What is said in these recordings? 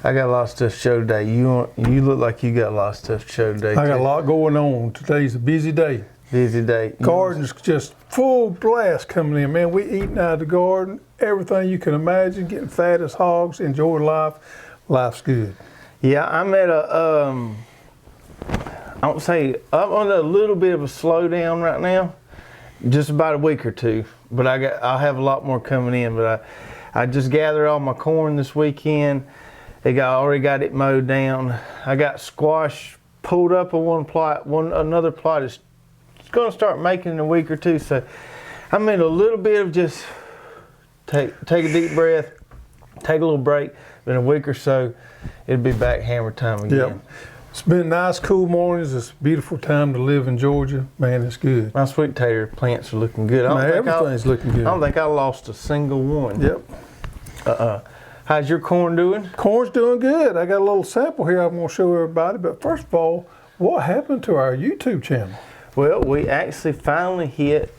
I got a lot of stuff to show today. You look like you got a lot of stuff to show today. I got a lot going on. Today's a busy day. Busy day. Garden's just full blast coming in, man. We eating out of the garden, everything you can imagine, getting fat as hogs, enjoying life. Life's good. Yeah, I'm at I don't say, I'm on a little bit of a slowdown right now, just about a week or two. But I'll have a lot more coming in. But I just gathered all my corn this weekend. Already got it mowed down. I got squash pulled up on one plot. Another plot is going to start making in a week or two. So I'm in a little bit of just take a deep breath, take a little break. In a week or so, it'll be back hammer time again. Yep. It's been nice, cool mornings. It's a beautiful time to live in Georgia. Man, it's good. My sweet potato plants are looking good. Everything's looking good. I don't think I lost a single one. Yep. How's your corn doing? Corn's doing good. I got a little sample here I'm going to show everybody. But first of all, what happened to our YouTube channel? Well, we actually finally hit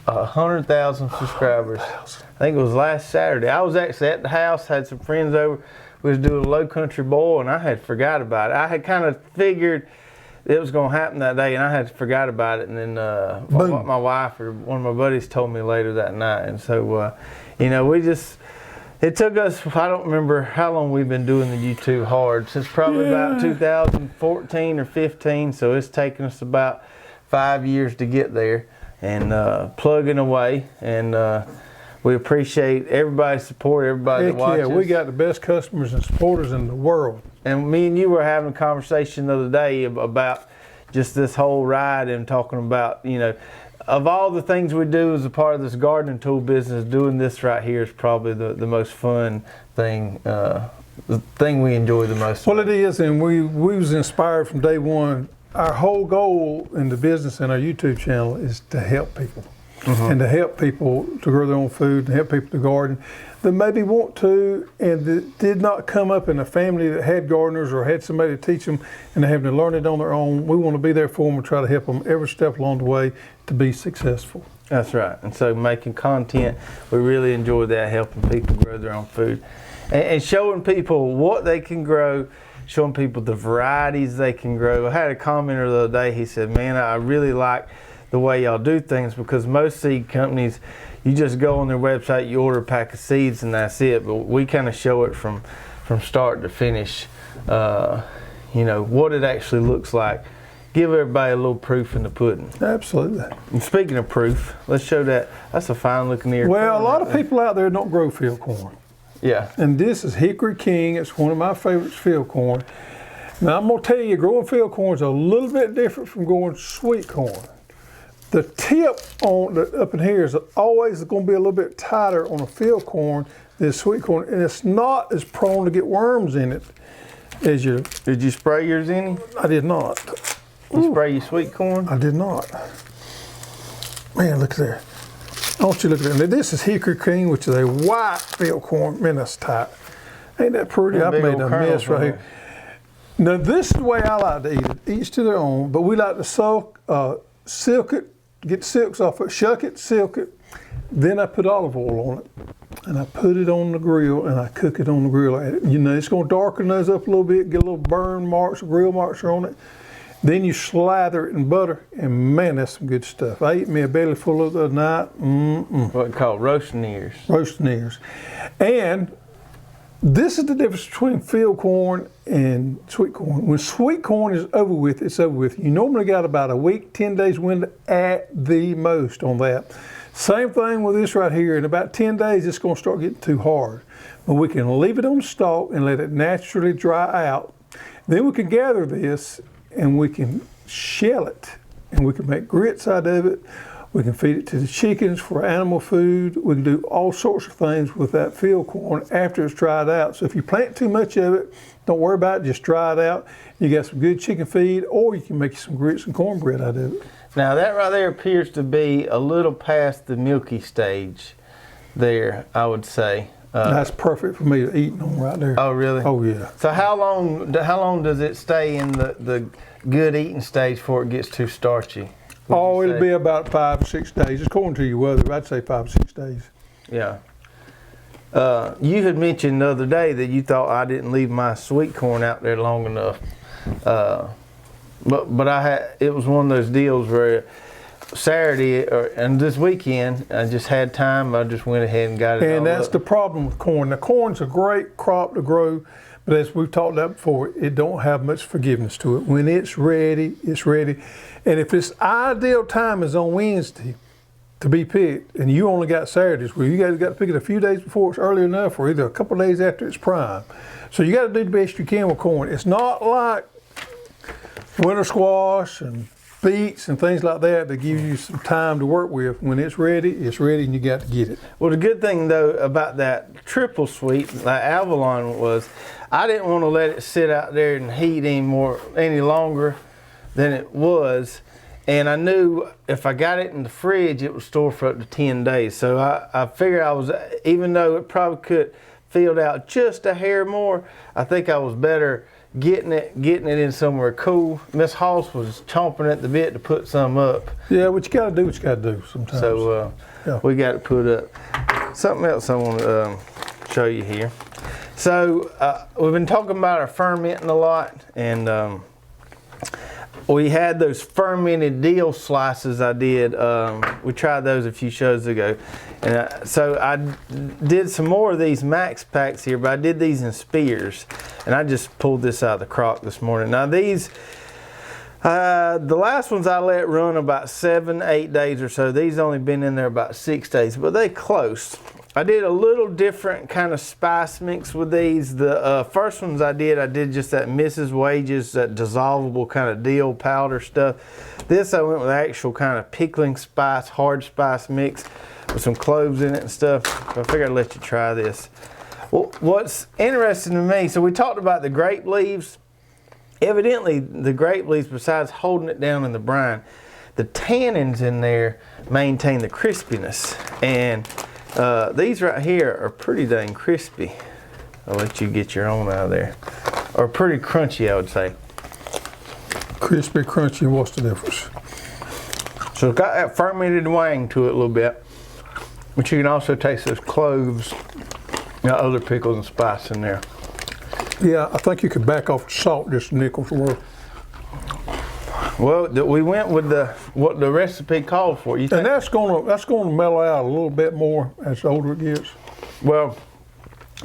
100,000 subscribers. I think it was last Saturday. I was actually at the house, had some friends over. We was doing a low country boil, and I had forgot about it. I had kind of figured it was going to happen that day, and I had forgot about it. And then my wife or one of my buddies told me later that night. And so, it took us, I don't remember how long we've been doing the YouTube hard, since probably about 2014 or 15. So it's taken us about 5 years to get there and plugging away. And we appreciate everybody's support, everybody that watches. Yeah, we got the best customers and supporters in the world. And me and you were having a conversation the other day about just this whole ride and talking about, of all the things we do as a part of this gardening tool business, doing this right here is probably the most fun thing, the thing we enjoy the most. Well, it is, and we was inspired from day one. Our whole goal in the business and our YouTube channel is to help people. And to help people to grow their own food and help people to garden that maybe want to and that did not come up in a family that had gardeners or had somebody to teach them and they having to learn it on their own. We want to be there for them and try to help them every step along the way to be successful. That's right. And so making content, we really enjoy that, helping people grow their own food and showing people what they can grow, showing people the varieties they can grow. I had a commenter the other day, he said, man, I really like the way y'all do things, because most seed companies, you just go on their website, you order a pack of seeds and that's it. But we kind of show it from start to finish, what it actually looks like. Give everybody a little proof in the pudding. Absolutely. And speaking of proof, let's show that. That's a fine looking ear. Well, a lot of people out there don't grow field corn. Yeah. And this is Hickory King. It's one of my favorites, field corn. Now I'm going to tell you, growing field corn is a little bit different from growing sweet corn. The tip up in here is always going to be a little bit tighter on a field corn than sweet corn, and it's not as prone to get worms in it as your. Did you spray yours any? I did not. You spray your sweet corn? I did not. Man, look there. I want you to look at that. This is Hickory King, which is a white field corn. Man, that's tight. Ain't that pretty? I've made a mess right here. Now, this is the way I like to eat it. Each to their own, but we like to silk it, get silks off it, shuck it, silk it. Then I put olive oil on it, and I put it on the grill, and I cook it on the grill. It's going to darken those up a little bit, get a little burn marks, grill marks on it. Then you slather it in butter, and man, that's some good stuff. I ate me a belly full of the other night. What called roasting ears. Roasting ears. And this is the difference between field corn and sweet corn. When sweet corn is over with, it's over with. You normally got about a week, 10 days window at the most on that. Same thing with this right here. In about 10 days, it's going to start getting too hard. But we can leave it on the stalk and let it naturally dry out. Then we can gather this and we can shell it. And we can make grits out of it. We can feed it to the chickens for animal food. We can do all sorts of things with that field corn after it's dried out. So if you plant too much of it, don't worry about it, just dry it out. You got some good chicken feed, or you can make some grits and cornbread out of it. Now that right there appears to be a little past the milky stage there, I would say. That's perfect for me to eat on right there. Oh, really? Oh, yeah. So how long does it stay in the good eating stage before it gets too starchy? Oh, it'll be about 5 or 6 days, according to your weather. I'd say 5 or 6 days. Yeah. You had mentioned the other day that you thought I didn't leave my sweet corn out there long enough. But it was one of those deals where Saturday and this weekend I just had time. I just went ahead and got it. And that's the problem with corn. Now, corn's a great crop to grow, but as we've talked about before, it don't have much forgiveness to it. When it's ready, it's ready. And if its ideal time is on Wednesday to be picked, and you only got Saturdays, well, you guys got to pick it a few days before it's early enough, or either a couple of days after it's prime. So you got to do the best you can with corn. It's not like winter squash and beets and things like that that give you some time to work with. When it's ready, and you got to get it. Well, the good thing though about that triple sweet, like Avalon was, I didn't want to let it sit out there and heat any longer than it was. And I knew if I got it in the fridge, it would store for up to 10 days. So I figured even though it probably could filled out just a hair more, I think I was better getting it in somewhere cool. Miss Hoss was chomping at the bit to put some up. Yeah, what you got to do, sometimes. So we got to put up. Something else I want to show you here. So we've been talking about our fermenting a lot, and we had those fermented dill slices I did. We tried those a few shows ago. And so I did some more of these max packs here, but I did these in spears. And I just pulled this out of the crock this morning. Now these, the last ones I let run about 7-8 days or so. These only been in there about 6 days, but they close. I did a little different kind of spice mix with these. The first ones I did just that Mrs. Wages, that dissolvable kind of dill powder stuff. This I went with actual kind of pickling spice, hard spice mix with some cloves in it and stuff. So I figured I'd let you try this. Well, what's interesting to me, so we talked about the grape leaves. Evidently, the grape leaves, besides holding it down in the brine, the tannins in there maintain the crispiness. And these right here are pretty dang crispy. I'll let you get your own out of there. Or pretty crunchy, I would say. Crispy, crunchy, what's the difference? So it's got that fermented wang to it a little bit. But you can also taste those cloves, other pickles and spice in there. Yeah, I think you could back off the salt just a nickel's worth. Well, we went with what the recipe called for. You think? And that's gonna mellow out a little bit more as the older it gets. Well,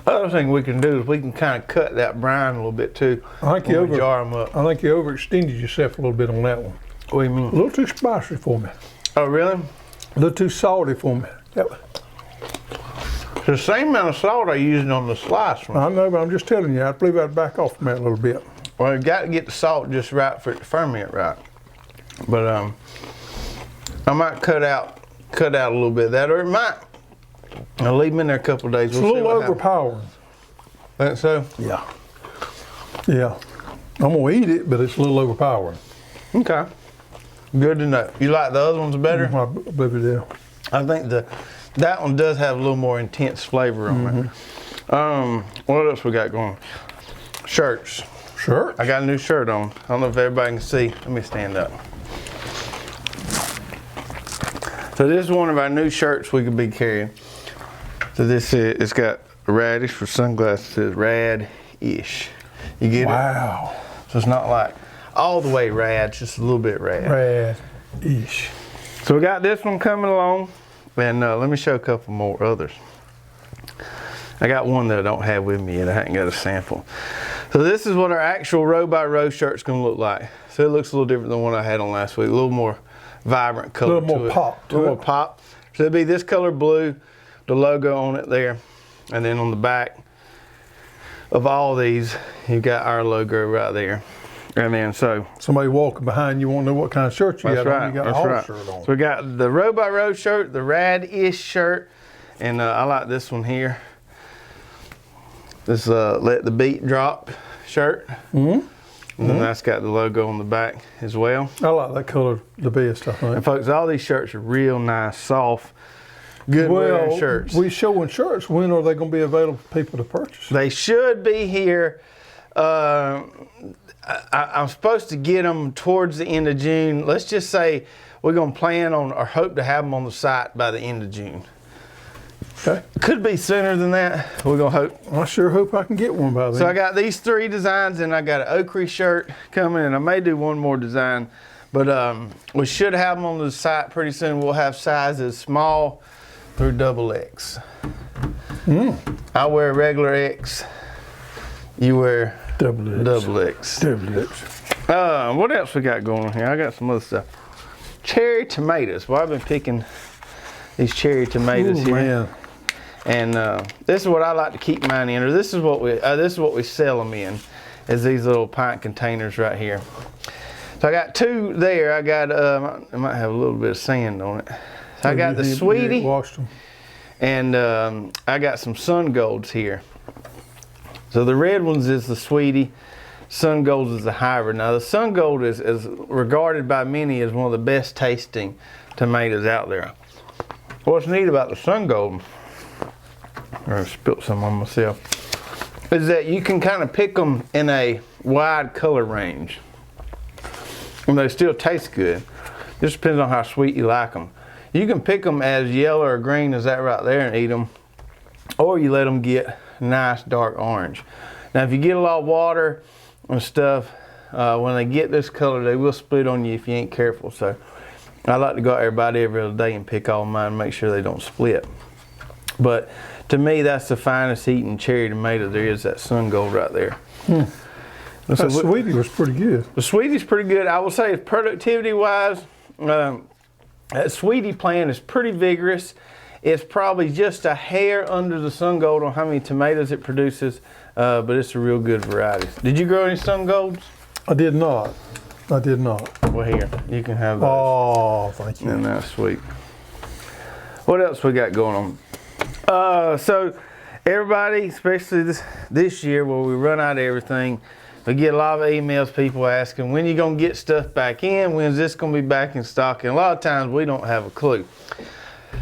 other thing we can do is we can kind of cut that brine a little bit too. I think you jar them up. I think you overextended yourself a little bit on that one. What do you mean? A little too spicy for me. Oh, really? A little too salty for me. Yep. It's the same amount of salt I used on the slice one. I know, but I'm just telling you, I believe I'd back off from that a little bit. Well, you got to get the salt just right for it to ferment right. But I might cut out a little bit of that, or it might. I'll leave them in there a couple of days. It's a little overpowering. Think so? Yeah. Yeah. I'm gonna eat it, but it's a little overpowering. Okay. Good to know. You like the other ones better? I believe it is. I think that one does have a little more intense flavor on it. What else we got going? Shirts. Sure. I got a new shirt on. I don't know if everybody can see. Let me stand up. So this is one of our new shirts we could be carrying. So it's got radish for sunglasses. It says rad-ish. You get it? Wow. So it's not like all the way rad, it's just a little bit rad. Rad-ish. So we got this one coming along, and let me show a couple more others. I got one that I don't have with me yet. I haven't got a sample. So this is what our actual row by row shirt's gonna look like. So it looks a little different than the one I had on last week. A little more vibrant color. A little more pop. A little more pop. So it'll be this color blue, the logo on it there, and then on the back of all these, you've got our logo right there. And then so somebody walking behind you won't know what kind of shirt you got on. You got a whole shirt on. So we got the row by row shirt, the rad-ish shirt, and I like this one here. This Let the Beat Drop shirt. And then that's got the logo on the back as well. I like that color the best, I think. And folks, all these shirts are real nice, soft, good wearing shirts. We showing shirts. When are they going to be available for people to purchase? They should be here. I'm supposed to get them towards the end of June. Let's just say we're going to plan on or hope to have them on the site by the end of June. Okay. Could be sooner than that. We're gonna hope. I sure hope I can get one by then. So I got these 3 designs, and I got an ochre shirt coming, and I may do one more design, but we should have them on the site pretty soon. We'll have sizes small through XX. I wear regular X. You wear double X. What else we got going on here? I got some other stuff. Cherry tomatoes. Well, I've been picking these cherry tomatoes here. Man. And this is what I like to keep mine in, or this is what we sell them in, is these little pint containers right here. So I got 2 there. I got I might have a little bit of sand on it. So I got the Sweetie, washed them. And I got some Sun Golds here. So the red ones is the Sweetie, Sun Golds is the hybrid. Now the Sun Gold is regarded by many as one of the best tasting tomatoes out there. What's neat about the Sun Gold, I spilt some on myself, is that you can kind of pick them in a wide color range. And they still taste good. Just depends on how sweet you like them. You can pick them as yellow or green as that right there and eat them. Or you let them get nice dark orange. Now if you get a lot of water and stuff, when they get this color, they will split on you if you ain't careful. So I like to go out there about every other day and pick all mine and make sure they don't split. But to me, that's the finest eating cherry tomato there is, that Sun Gold right there. So Sweetie was pretty good. The Sweetie's pretty good. I will say, productivity-wise, that Sweetie plant is pretty vigorous. It's probably just a hair under the Sun Gold on how many tomatoes it produces, but it's a real good variety. Did you grow any Sun Golds? I did not. Well, here, you can have those. Oh, thank you. And that's sweet. What else we got going on? So everybody, especially this year where we run out of everything, we get a lot of emails, people asking, when you gonna get stuff back in? When's this gonna be back in stock? And a lot of times we don't have a clue.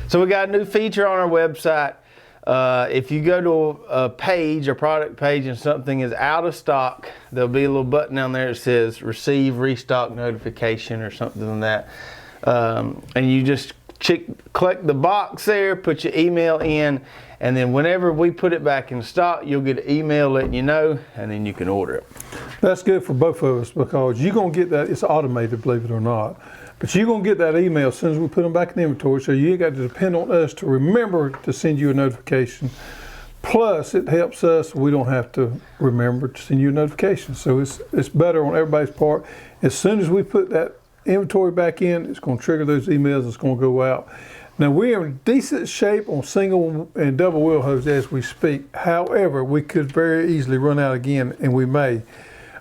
So we got a new feature on our website. If you go to a page, a product page, and something is out of stock, there'll be a little button down there that says receive restock notification or something like that. And you just click the box there, put your email in, and then whenever we put it back in stock, you'll get an email letting you know, and then you can order it. That's good for both of us because you're going to get that. It's automated, believe it or not. But you're going to get that email as soon as we put them back in inventory, so you ain't got to depend on us to remember to send you a notification. Plus, it helps us. We don't have to remember to send you a notification. So it's better on everybody's part. As soon as we put that inventory back in, it's going to trigger those emails. It's going to go out. Now, we're in decent shape on single and double wheel hose as we speak. However, we could very easily run out again, and we may.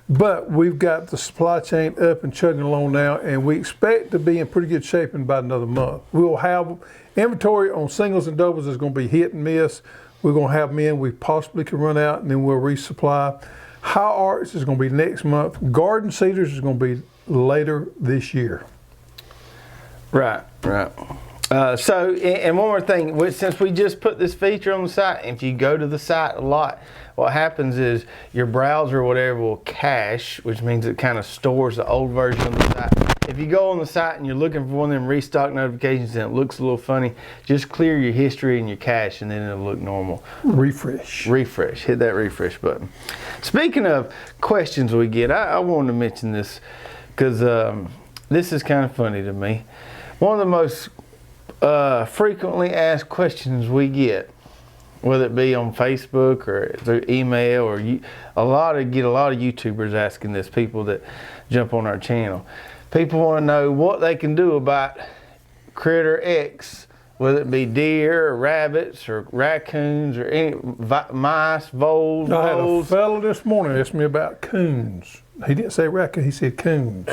But we've got the supply chain up and chugging along now, and we expect to be in pretty good shape in about another month. We'll have inventory on singles and doubles is going to be hit and miss. We're going to have them in. We possibly can run out, and then we'll resupply. High arts is going to be next month. Garden cedars is going to be later this year. Right. So, and one more thing, since we just put this feature on the site, if you go to the site a lot, what happens is your browser or whatever will cache, which means it kind of stores the old version of the site. If you go on the site and you're looking for one of them restock notifications and it looks a little funny, just clear your history and your cache and then it'll look normal. Refresh. Hit that refresh button. Speaking of questions we get, I wanted to mention this because this is kind of funny to me. One of the most frequently asked questions we get, whether it be on Facebook or through email, or get a lot of YouTubers asking this, people that jump on our channel. People want to know what they can do about critter X, whether it be deer or rabbits or raccoons or any mice, voles. I had a fellow this morning ask me about coons. He didn't say raccoon, he said coons.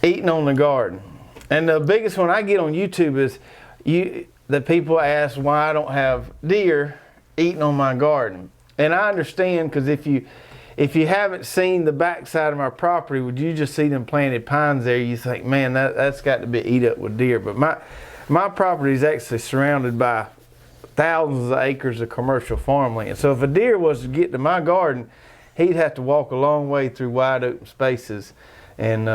Eating on the garden. And the biggest one I get on YouTube is that people ask why I don't have deer eating on my garden. And I understand, because if you haven't seen the backside of my property, would you just see them planted pines there, you think, man, that's got to be eat up with deer. But my property is actually surrounded by thousands of acres of commercial farmland. So if a deer was to get to my garden, he'd have to walk a long way through wide open spaces, and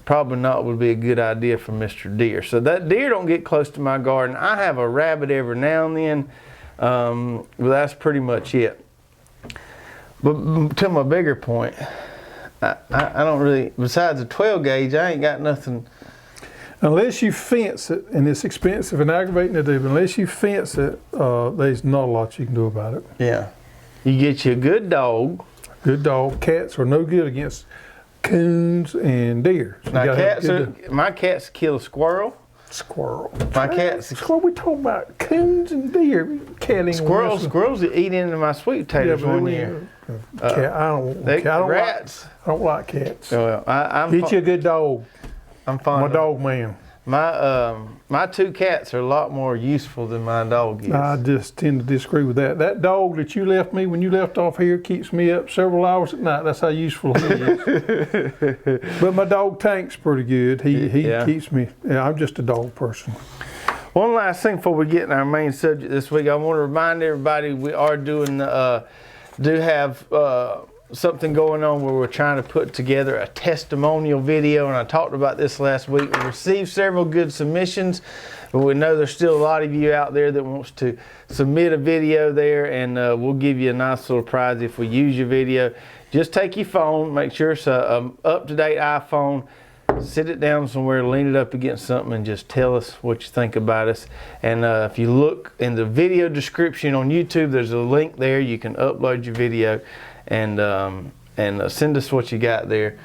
probably not would be a good idea for Mr. Deer. So that deer don't get close to my garden. I have a rabbit every now and then, But that's pretty much it. But to my bigger point, I don't really, besides the 12 gauge, I ain't got nothing. Unless you fence it, and it's expensive and aggravating to do, but unless you fence it, there's not a lot you can do about it. Yeah. You get you a good dog. Good dog. Cats are no good against coons and deer. So Now my cats kill a squirrel. Squirrel. My cats. What are we talking about? Coons and deer. Cat ain't Squirrels that eat into my sweet potatoes one year. Cat, I don't rats. I don't like cats. Well, Get you a good dog. I'm fond I'm of a dog man. My 2 cats are a lot more useful than my dog is. I just tend to disagree with that. That dog that you left me when you left off here keeps me up several hours at night. That's how useful he is. But my dog Tank's pretty good. He keeps me. Yeah, I'm just a dog person. One last thing before we get in our main subject this week, I want to remind everybody we are doing something going on where we're trying to put together a testimonial video, and I talked about this last week. We received several good submissions, but we know there's still a lot of you out there that wants to submit a video there, and we'll give you a nice little prize if we use your video. Just take your phone, make sure it's a up-to-date iPhone, sit it down somewhere, lean it up against something, and just tell us what you think about us. And if you look in the video description on YouTube, there's a link there. You can upload your video and send us what you got there,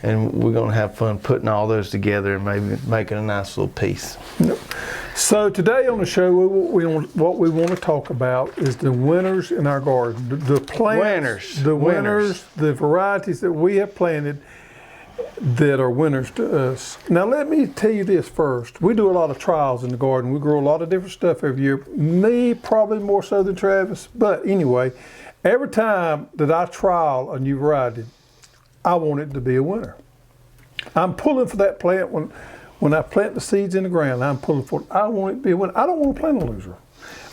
and we're going to have fun putting all those together and maybe making a nice little piece. Yep. So today on the show, what we want to talk about is the winners in our garden, the plants, winners, the varieties that we have planted that are winners to us. Now let me tell you this first. We do a lot of trials in the garden. We grow a lot of different stuff every year. Me probably more so than Travis, but anyway, every time that I trial a new variety, I want it to be a winner. I'm pulling for that plant when I plant the seeds in the ground. I'm pulling for it. I want it to be a winner. I don't want to plant a loser.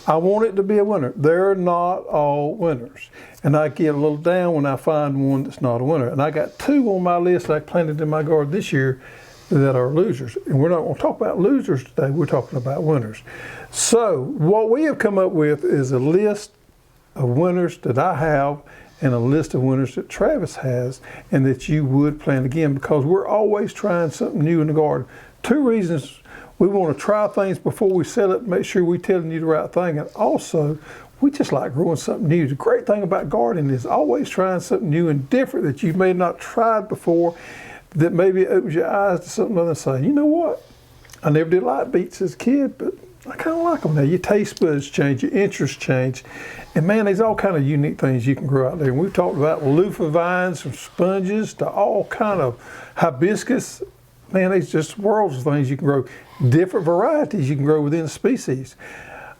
I want it to be a winner. They're not all winners. And I get a little down when I find one that's not a winner. And I got 2 on my list that I planted in my garden this year that are losers. And we're not going to talk about losers today. We're talking about winners. So what we have come up with is a list of winners that I have and a list of winners that Travis has and that you would plant again, because we're always trying something new in the garden. 2 reasons: we want to try things before we sell it, make sure we're telling you the right thing, and also we just like growing something new. The great thing about gardening is always trying something new and different that you may not tried before, that maybe opens your eyes to something other and say, you know what, I never did like beets as a kid, but I kind of like them now. Your taste buds change, your interests change. And man, there's all kind of unique things you can grow out there. And we've talked about loofah vines from sponges to all kind of hibiscus. Man, there's just worlds of things you can grow. Different varieties you can grow within a species.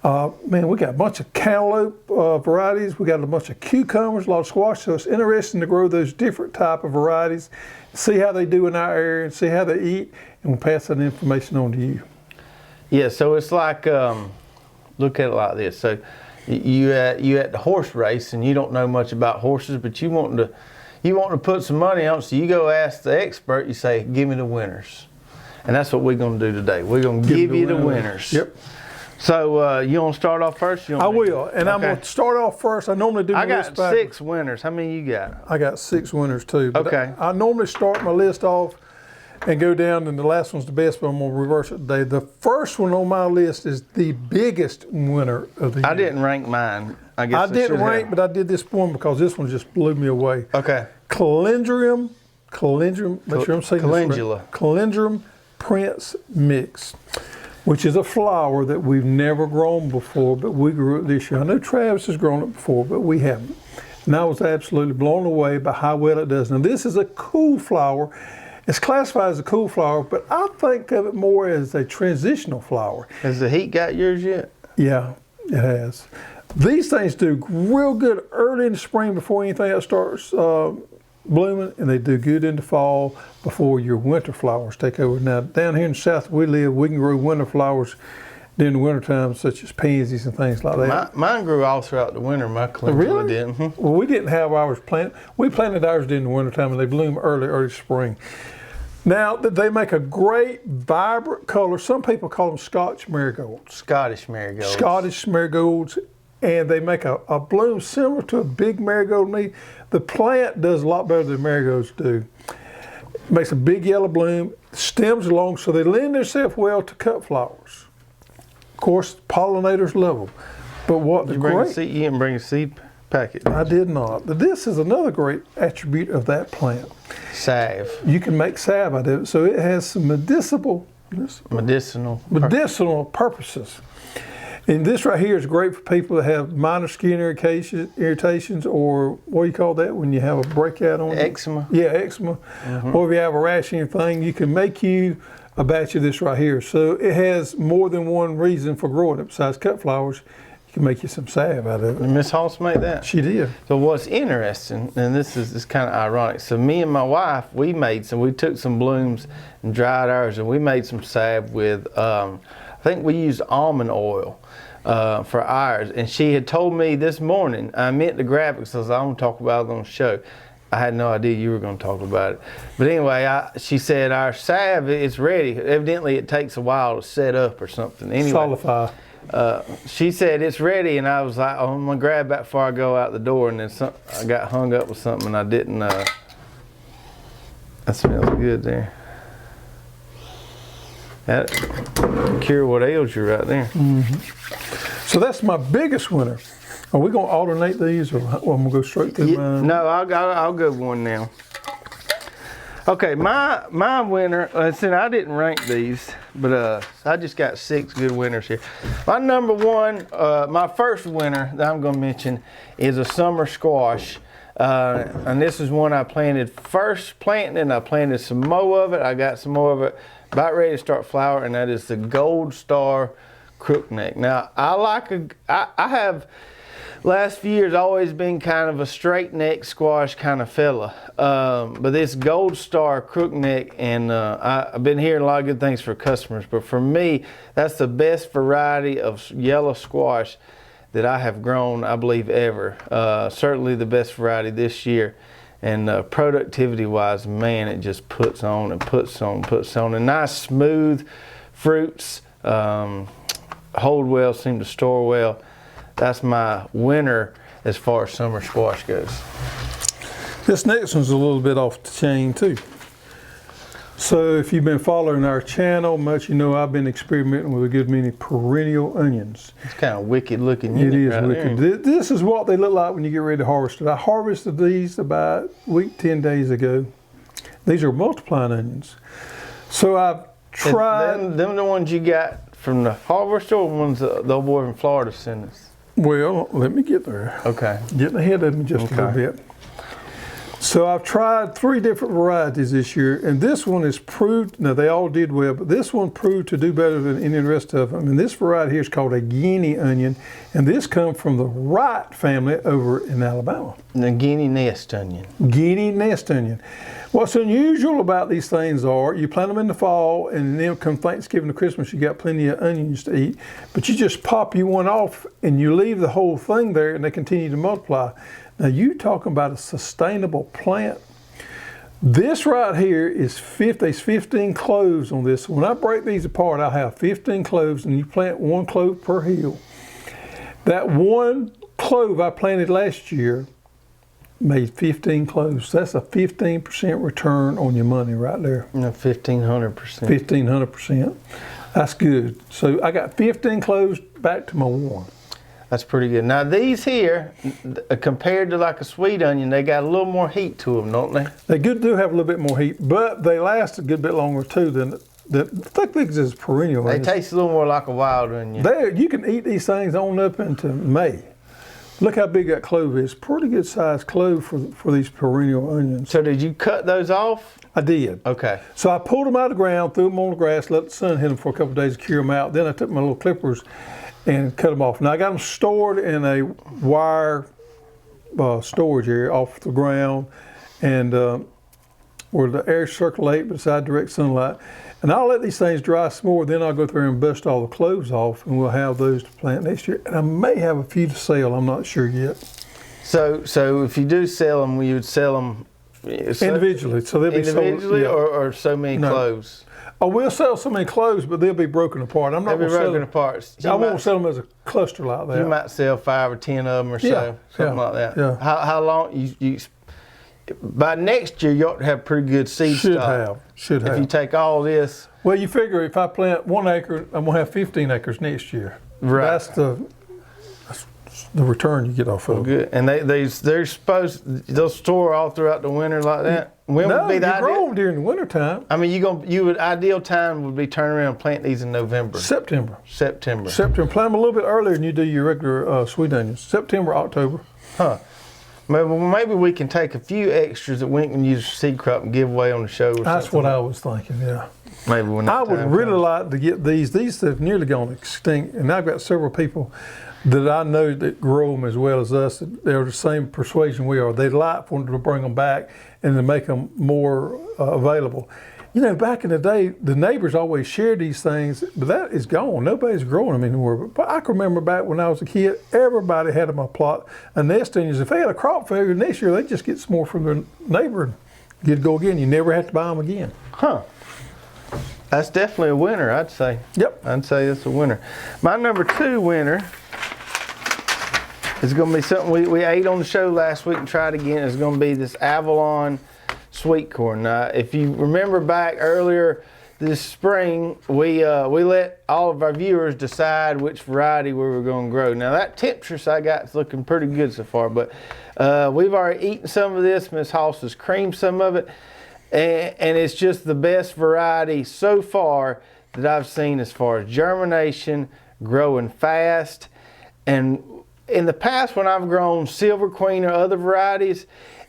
Man, we got a bunch of cantaloupe varieties. We got a bunch of cucumbers, a lot of squash. So it's interesting to grow those different type of varieties, see how they do in our area and see how they eat, and we'll pass that information on to you. Yeah, so it's like, look at it like this. So you at the horse race and you don't know much about horses, but you want to put some money on it, so you go ask the expert, you say, give me the winners. And that's what we're going to do today. We're going to give you the winners. Yep. So you want to start off first? I will, and okay. I'm going to start off first. I normally do my list got 6 winners. How many you got? I got 6 winners too. But okay. I normally start my list off and go down, and the last one's the best, but I'm going to reverse it today. The first one on my list is the biggest winner of the year. I didn't rank mine. I guess I didn't rank, but I did this one because this one just blew me away. Okay. Calendrium, make sure I'm saying calendula. This right. Calendrium Prince Mix, which is a flower that we've never grown before, but we grew it this year. I know Travis has grown it before, but we haven't. And I was absolutely blown away by how well it does. Now, this is a cool flower. It's classified as a cool flower, but I think of it more as a transitional flower. Has the heat got yours yet? Yeah, it has. These things do real good early in the spring before anything else starts blooming, and they do good in the fall before your winter flowers take over. Now, down here in the south where we live, we can grow winter flowers during the wintertime, such as pansies and things like that. Mine grew all throughout the winter. My calendula really? did. Mm-hmm. Well, we didn't have ours planted. We planted ours during the wintertime, and they bloom early spring. Now, they make a great, vibrant color. Some people call them Scotch marigolds. Scottish marigolds. Scottish marigolds. and they make a bloom similar to a big marigold to me. The plant does a lot better than marigolds do. Makes a big yellow bloom, stems are long, so they lend themselves well to cut flowers. Of course, pollinators love them. But what the You didn't bring a seed packet. I did not. But this is another great attribute of that plant. Salve. You can make salve out of it, so it has some medicinal purposes. And this right here is great for people that have minor skin irritations, or what do you call that when you have a breakout on Eczema. Yeah, eczema. Or if you have a rash or anything, you can make you a batch of this right here. So it has more than one reason for growing it. Besides cut flowers, you can make you some salve out of it. Did Miss Hoss made that? She did. So what's interesting, and this is kind of ironic. So me and my wife, we took some blooms and dried ours, and we made some salve with, I think we used almond oil. For ours, and she had told me this morning, I meant to grab it because I want to talk about it on the show. I had no idea you were going to talk about it. But anyway, she said our salve is ready. Evidently it takes a while to set up or something. Anyway, Solidify. She said it's ready, and I was like, oh, I'm going to grab that before I go out the door, and then I got hung up with something and I didn't. That smells good there. That cure what ails you right there. So that's my biggest winner. Are we going to alternate these, or I'm going to go straight through mine? No, I'll go one now. Okay, my winner, since I didn't rank these, but I just got 6 good winners here. My number one, my first winner that I'm going to mention is a summer squash. And this is one I planted first planting, and I planted some more of it. I got some more of it about ready to start flowering, and that is the Goldstar Crookneck. Now, I have last few years always been kind of a straight neck squash kind of fella. But this Goldstar Crookneck, and I've been hearing a lot of good things for customers, but for me, that's the best variety of yellow squash that I have grown, I believe, ever. Certainly the best variety this year. And productivity-wise, man, it just puts on and puts on and puts on. And nice, smooth fruits, hold well, seem to store well. That's my winner as far as summer squash goes. This next one's a little bit off the chain, too. So if you've been following our channel much, you know I've been experimenting with a good many perennial onions. It's kind of wicked looking. It is right wicked. there. This is what they look like when you get ready to harvest it. I harvested these about a week, 10 days ago. These are multiplying onions. So I've tried. Them the ones you got from the harvest, or ones the old boy from Florida sent us? Well, let me get there. Okay. Getting ahead of me just a little bit. So I've tried 3 different varieties this year, and this one is proved, now they all did well, but this one proved to do better than any of the rest of them. And this variety here is called a Guinea Onion, and this comes from the Wright family over in Alabama. The Guinea nest onion. Guinea nest onion. What's unusual about these things are you plant them in the fall, and then come Thanksgiving to Christmas, you got plenty of onions to eat, but you just pop you one off and you leave the whole thing there and they continue to multiply. Now you talking about a sustainable plant. This right here is 15 cloves on this. When I break these apart, I'll have 15 cloves, and you plant 1 clove per hill. That 1 clove I planted last year made 15 cloves. That's a 15% return on your money right there. No, 1,500%. 1,500%. That's good. So I got 15 cloves back to my 1. That's pretty good. Now these here, compared to like a sweet onion, they got a little more heat to them, don't they? They do have a little bit more heat, but they last a good bit longer too than the thick leaves is perennial. They taste a little more like a wild onion. You can eat these things on up into May. Look how big that clove is. Pretty good sized clove for these perennial onions. So did you cut those off? I did. Okay. So I pulled them out of the ground, threw them on the grass, let the sun hit them for a couple of days to cure them out. Then I took my little clippers and cut them off. Now I got them stored in a wire storage area off the ground, and where the air circulate beside direct sunlight. And I'll let these things dry some more, then I'll go through and bust all the cloves off, and we'll have those to plant next year. And I may have a few to sell, I'm not sure yet. So if you do sell them, you would sell them individually. So they'll be sold individually, or so many cloves? I will sell some enclosed, but they'll be broken apart. I'm not They'll be going to sell broken them. apart. I won't sell them as a cluster like that. You might sell 5 or 10 of them or so, something like that. Yeah. How long you by next year you ought to have pretty good seed stock. Should have. If you take all this. Well, you figure if I plant 1 acre, I'm going to have 15 acres next year. Right. That's the return you get off of it. Good. And they're supposed, they'll store all throughout the winter like that? When No, would be the you grow ideal? them during the winter time. I mean, ideal time would be turn around and plant these in November. September. September. Plant them a little bit earlier than you do your regular sweet onions. September, October. Huh. Maybe we can take a few extras that we can use for seed crop and give away on the show or That's something. what I was thinking, yeah. Maybe when that I would time really comes. like to get these. These have nearly gone extinct, and I've got several people that I know that grow them as well as us. They're the same persuasion we are. They'd like for them to bring them back and to make them more available. You know, back in the day, the neighbors always shared these things, but that is gone. Nobody's growing them anymore. But I can remember back when I was a kid, everybody had them on a plot. And nest onions, if they had a crop failure next year, they'd just get some more from their neighbor and get to go again. You never have to buy them again. Huh. That's definitely a winner, I'd say. Yep. I'd say it's a winner. My number 2 winner is going to be something we ate on the show last week and tried again. It's going to be this Avalon sweet corn. Now, if you remember back earlier this spring, we let all of our viewers decide which variety we were going to grow. Now, that temptress I got is looking pretty good so far, but we've already eaten some of this. Miss Hoss has creamed some of it, and it's just the best variety so far that I've seen as far as germination, growing fast. And in the past, when I've grown Silver Queen or other varieties,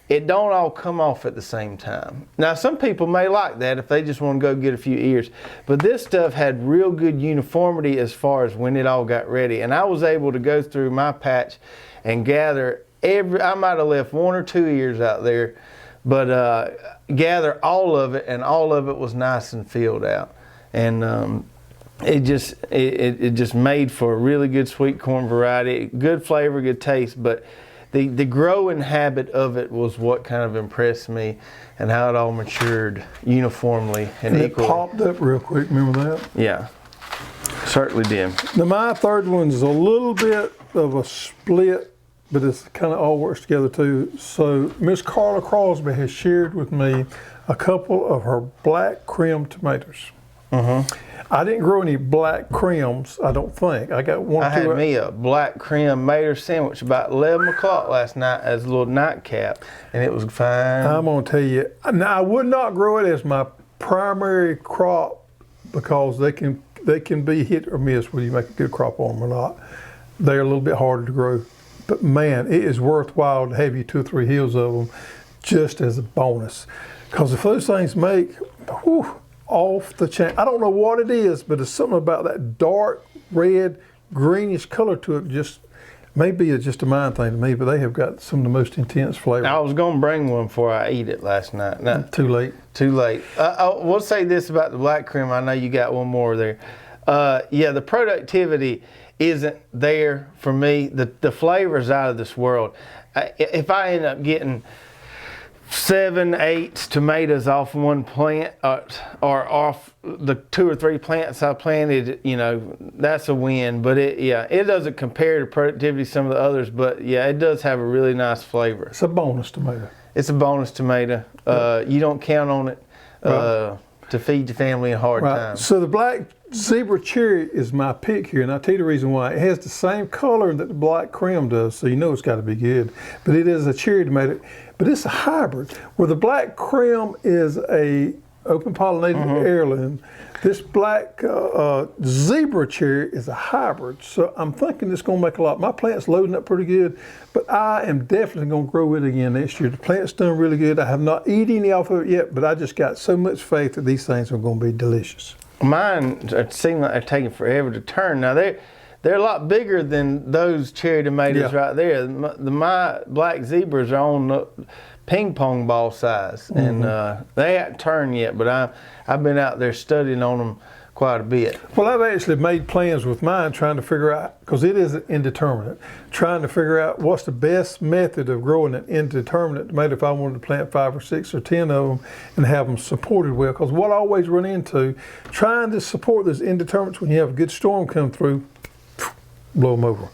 it don't all come off at the same time. Now, some people may like that if they just want to go get a few ears, but this stuff had real good uniformity as far as when it all got ready. And I was able to go through my patch and gather I might have left 1 or 2 ears out there, but gather all of it, and all of it was nice and filled out. And it just made for a really good sweet corn variety, good flavor, good taste, but the growing habit of it was what kind of impressed me, and how it all matured uniformly and It equally. popped up real quick, remember that? Yeah, certainly did. Now my third one is a little bit of a split, but it's kind of all works together too. So Miss Carla Crosby has shared with me a couple of her black Creme tomatoes. I didn't grow any black Cremes, I don't think. I got one I or two. had me a black Creme Mater sandwich about 11 o'clock last night as a little nightcap, and it was fine. I'm going to tell you, now I would not grow it as my primary crop because they can be hit or miss whether you make a good crop on them or not. They're a little bit harder to grow. But man, it is worthwhile to have you 2 or 3 hills of them just as a bonus. Because if those things make, whew, off the chain. I don't know what it is, but it's something about that dark red, greenish color to it. Just maybe it's just a mind thing to me, but they have got some of the most intense flavor. I was going to bring one before I eat it last night. No, Too late. too late. We'll say this about the black Creme. I know you got one more there. Yeah, the productivity isn't there for me. The flavor's out of this world. If I end up getting 7, 8 tomatoes off one plant, or off the 2 or 3 plants I planted, you know, that's a win. But it doesn't compare to productivity some of the others. But yeah, it does have a really nice flavor. It's a bonus tomato. It's a bonus tomato. You don't count on it to feed your family in hard times. So the black zebra cherry is my pick here, and I'll tell you the reason why. It has the same color that the black Creme does, so you know it's got to be good. But it is a cherry tomato, but it's a hybrid. Where the black Creme is a open pollinated heirloom, this black zebra cherry is a hybrid. So I'm thinking it's going to make a lot. My plant's loading up pretty good, but I am definitely going to grow it again next year. The plant's done really good. I have not eaten any off of it yet, but I just got so much faith that these things are going to be delicious. Mine seem like they're taking forever to turn. Now they're a lot bigger than those cherry tomatoes right there. My black zebras are on the ping pong ball size, and they haven't turned yet. But I've been out there studying on them quite a bit. Well, I've actually made plans with mine trying to figure out, because it is indeterminate, trying to figure out what's the best method of growing an indeterminate tomato if I wanted to plant 5 or 6 or 10 of them and have them supported well. Because what I always run into, trying to support those indeterminates when you have a good storm come through, blow them over.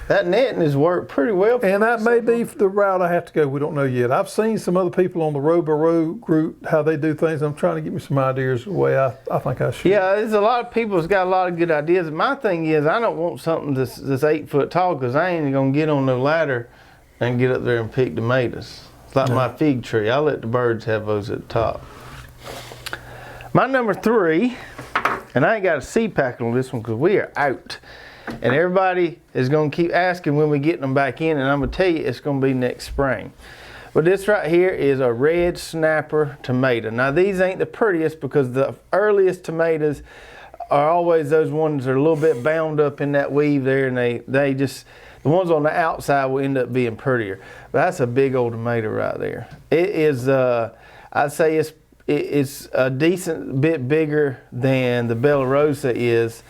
That netting has worked pretty well. And that may be the route I have to go. We don't know yet. I've seen some other people on the Row by Row group, how they do things. I'm trying to get me some ideas the way I think I should. Yeah, there's a lot of people that's got a lot of good ideas. My thing is, I don't want something that's 8 foot tall, because I ain't going to get on no ladder and get up there and pick tomatoes. It's like my fig tree. I let the birds have those at the top. My number 3, and I ain't got a seed packet on this one because we are out. And everybody is going to keep asking when we get them back in, and I'm going to tell you it's going to be next spring. But this right here is a red snapper tomato. Now these ain't the prettiest, because the earliest tomatoes are always those ones that are a little bit bound up in that weave there, and they just, the ones on the outside will end up being prettier. But that's a big old tomato right there. It is, I'd say it's a decent bit bigger than the Bella Rosa is.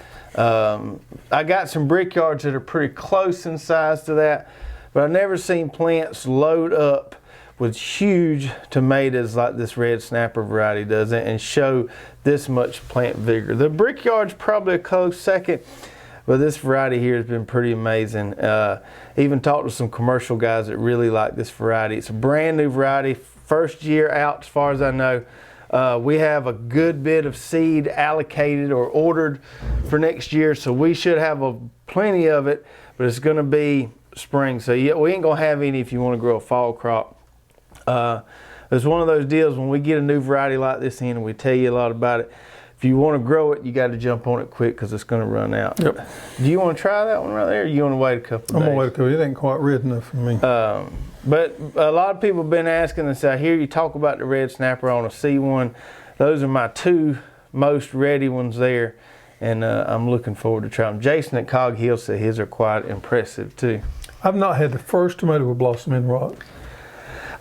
I got some brickyards that are pretty close in size to that, but I've never seen plants load up with huge tomatoes like this red snapper variety does and show this much plant vigor. The brickyard's probably a close second, but this variety here has been pretty amazing. Even talked to some commercial guys that really like this variety. It's a brand new variety, first year out as far as I know. We have a good bit of seed allocated or ordered for next year, so we should have plenty of it, but it's going to be spring. So yeah, we ain't going to have any if you want to grow a fall crop. It's one of those deals when we get a new variety like this in and we tell you a lot about it. If you want to grow it, you got to jump on it quick because it's going to run out. Yep. Do you want to try that one right there, or you want to wait a couple of days? I'm going to wait a couple. It ain't quite red enough for me. But a lot of people have been asking us, I hear you talk about the red snapper on a C1. Those are my 2 most ready ones there, and I'm looking forward to trying them. Jason at Cog Hill said his are quite impressive too. I've not had the first tomato with blossom in rock.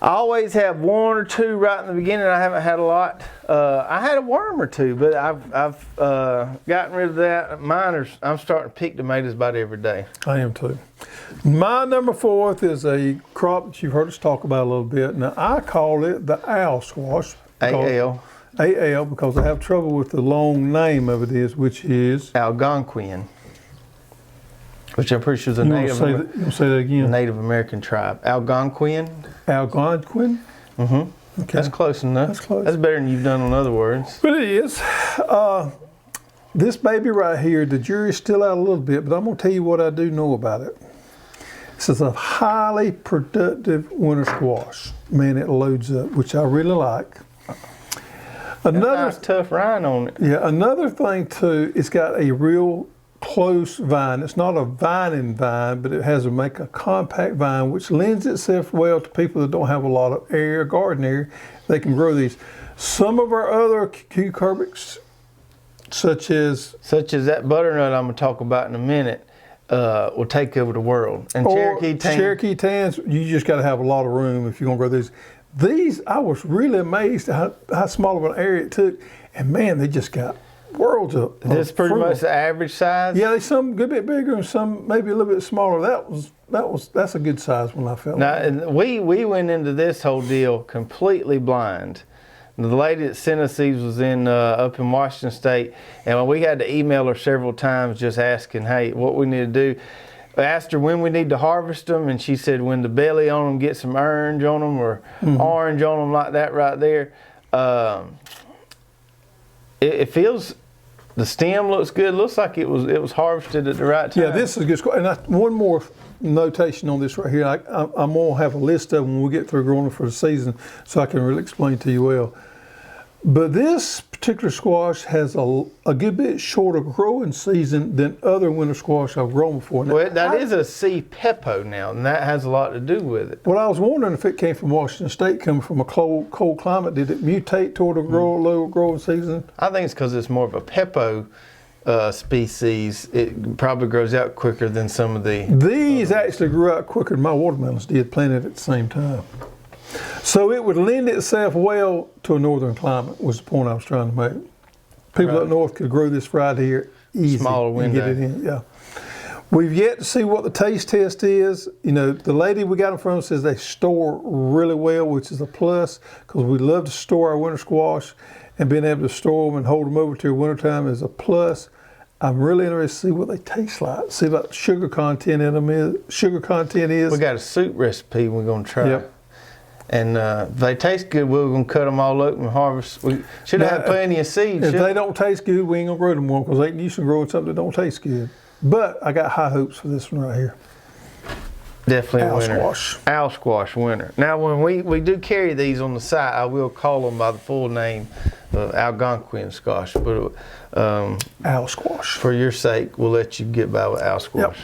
I always have 1 or 2 right in the beginning. I haven't had a lot. I had a worm or 2, but I've gotten rid of that. I'm starting to pick tomatoes about every day. I am too. My number 4 is a crop that you've heard us talk about a little bit. Now I call it the owl squash. AL. AL, because I have trouble with the long name of it is, which is Algonquin, which I'm pretty sure is a Native American tribe. Algonquin. Algonquin? Mm-hmm. Okay. That's close enough. That's close. That's better than you've done on other words. But it is. This baby right here, the jury's still out a little bit, but I'm going to tell you what I do know about it. This is a highly productive winter squash. Man, it loads up, which I really like. Another nice tough rind on it. Yeah, another thing too, it's got a real close vine. It's not a vining vine, but it has to make a compact vine, which lends itself well to people that don't have a lot of area, garden area. They can grow these. Some of our other cucumbers, such as that butternut I'm going to talk about in a minute, will take over the world. And Cherokee tans, you just got to have a lot of room if you're going to grow these. These, I was really amazed at how small of an area it took, and man, they just got worlds of This pretty much the average size? Yeah, they some a good bit bigger and some maybe a little bit smaller. That's a good size when I felt. Now, and we went into this whole deal completely blind. The lady that sent us these was up in Washington State, and we had to email her several times just asking, hey, what we need to do. I asked her when we need to harvest them, and she said when the belly on them gets some orange on them or orange on them like that right there. It feels, the stem looks good. It looks like it was harvested at the right time. Yeah, this is good. And one more notation on this right here. I'm going to have a list of them when we get through growing them for the season, so I can really explain to you well. But this particular squash has a good bit shorter growing season than other winter squash I've grown before. Now, well, that is a C. pepo now, and that has a lot to do with it. Well, I was wondering if it came from Washington State, coming from a cold climate. Did it mutate toward a lower growing season? I think it's because it's more of a pepo species. It probably grows out quicker than some of the... These actually grew out quicker than my watermelons did, planted at the same time. So it would lend itself well to a northern climate, was the point I was trying to make. People Right. up north could grow this right here easy. Smaller and get window. it in. Yeah. We've yet to see what the taste test is. You know, the lady we got them from says they store really well, which is a plus because we love to store our winter squash, and being able to store them and hold them over till wintertime is a plus. I'm really interested to see what they taste like. See what sugar content in them is. We got a soup recipe we're going to try. Yep. And if they taste good, we're going to cut them all up and harvest. We should have Now, had plenty of seeds. If shouldn't they don't taste good, we ain't gonna grow them more because they ain't used to growing something that don't taste good. But I got high hopes for this one right here. Definitely Owl winter. squash. Owl squash winter. Now, when we do carry these on the site, I will call them by the full name of Algonquin squash. But Owl squash. for your sake, we'll let you get by with owl squash.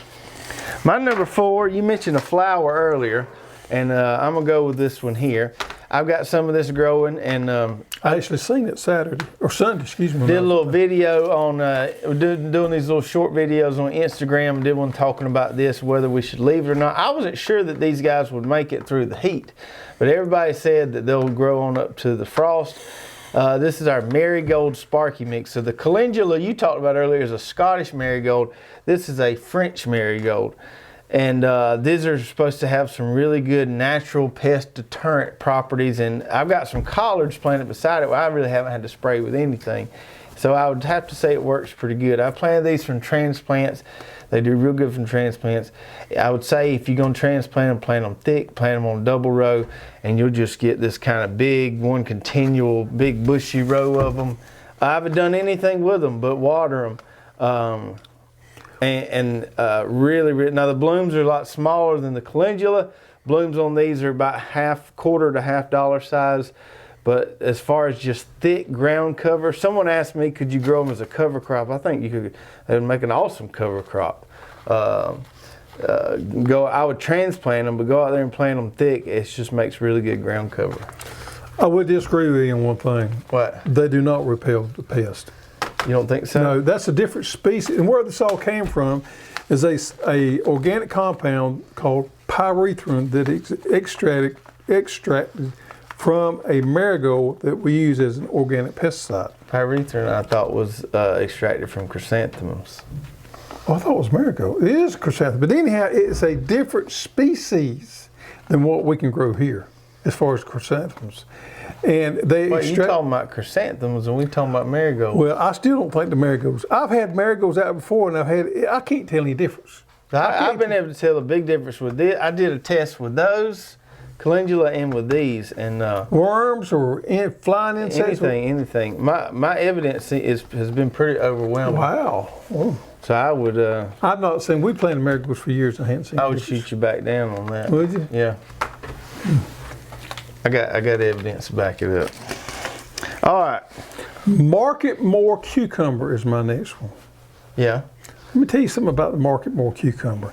My number 4, you mentioned a flower earlier, and I'm going to go with this one here. I've got some of this growing, and I actually seen it Saturday or Sunday, excuse me. did a little video on doing these little short videos on Instagram. Did one talking about this, whether we should leave it or not. I wasn't sure that these guys would make it through the heat, but everybody said that they'll grow on up to the frost. This is our Marigold Sparky Mix. So the calendula you talked about earlier is a Scottish Marigold. This is a French Marigold. And these are supposed to have some really good natural pest deterrent properties. And I've got some collards planted beside it where I really haven't had to spray with anything. So I would have to say it works pretty good. I planted these from transplants. They do real good from transplants. I would say if you're going to transplant them, plant them thick, plant them on double row, and you'll just get this kind of big, one continual, big bushy row of them. I haven't done anything with them but water them. Really, now the blooms are a lot smaller than the calendula. Blooms on these are about quarter to half dollar size. But as far as just thick ground cover, someone asked me, could you grow them as a cover crop? I think you could. They would make an awesome cover crop. I would transplant them, but go out there and plant them thick. It just makes really good ground cover. I would disagree with you on one thing. What? They do not repel the pest. You don't think so? No, that's a different species. And where this all came from is a organic compound called pyrethrin that extracted from a marigold that we use as an organic pesticide. Pyrethrin, I thought, was extracted from chrysanthemums. Oh, I thought it was marigold. It is chrysanthemum, but anyhow, it's a different species than what we can grow here as far as chrysanthemums. And they Well, you talking about chrysanthemums and we talking about marigolds. Well, I still don't think the marigolds. I've had marigolds out before, and I can't tell any difference. I've been able to tell a big difference with this. I did a test with those, calendula, and with these, and Worms or flying insects? anything. My evidence has been pretty overwhelming. Wow. Oh. So I would I've not seen, we planted marigolds for years and I hadn't seen I would difference. shoot you back down on that. Would you? Yeah. I got evidence to back it up. All right. Market More cucumber is my next one. Yeah. Let me tell you something about the Market More cucumber.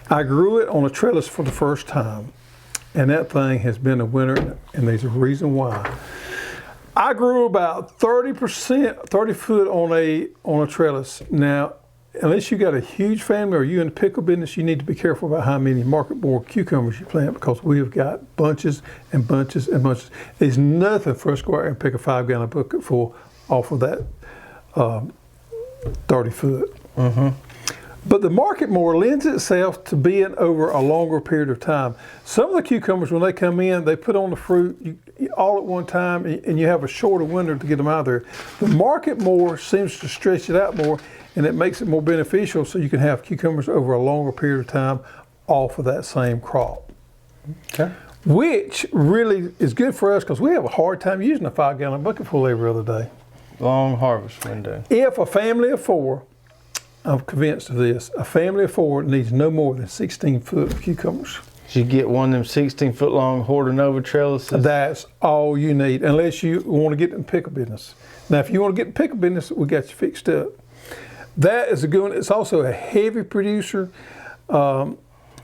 I grew it on a trellis for the first time, and that thing has been a winner, and there's a reason why. I grew about 30 foot on a trellis. Now, unless you got a huge family or you in the pickle business, you need to be careful about how many Market More cucumbers you plant because we have got bunches and bunches and bunches. There's nothing for us to go out and pick a 5-gallon bucket full off of that 30 foot. Mm-hmm. But the Market More lends itself to being over a longer period of time. Some of the cucumbers, when they come in, they put on the fruit all at one time, and you have a shorter window to get them out there. The Market More seems to stretch it out more, and it makes it more beneficial so you can have cucumbers over a longer period of time off of that same crop. Okay. Which really is good for us because we have a hard time using a 5-gallon bucket full every other day. Long harvest window. If a family of 4, I'm convinced of this, a family of 4 needs no more than 16 foot of cucumbers. You get one of them 16-foot long Hortonova trellises. That's all you need, unless you want to get in the pickle business. Now, if you want to get in the pickle business, we got you fixed up. That is a good one. It's also a heavy producer,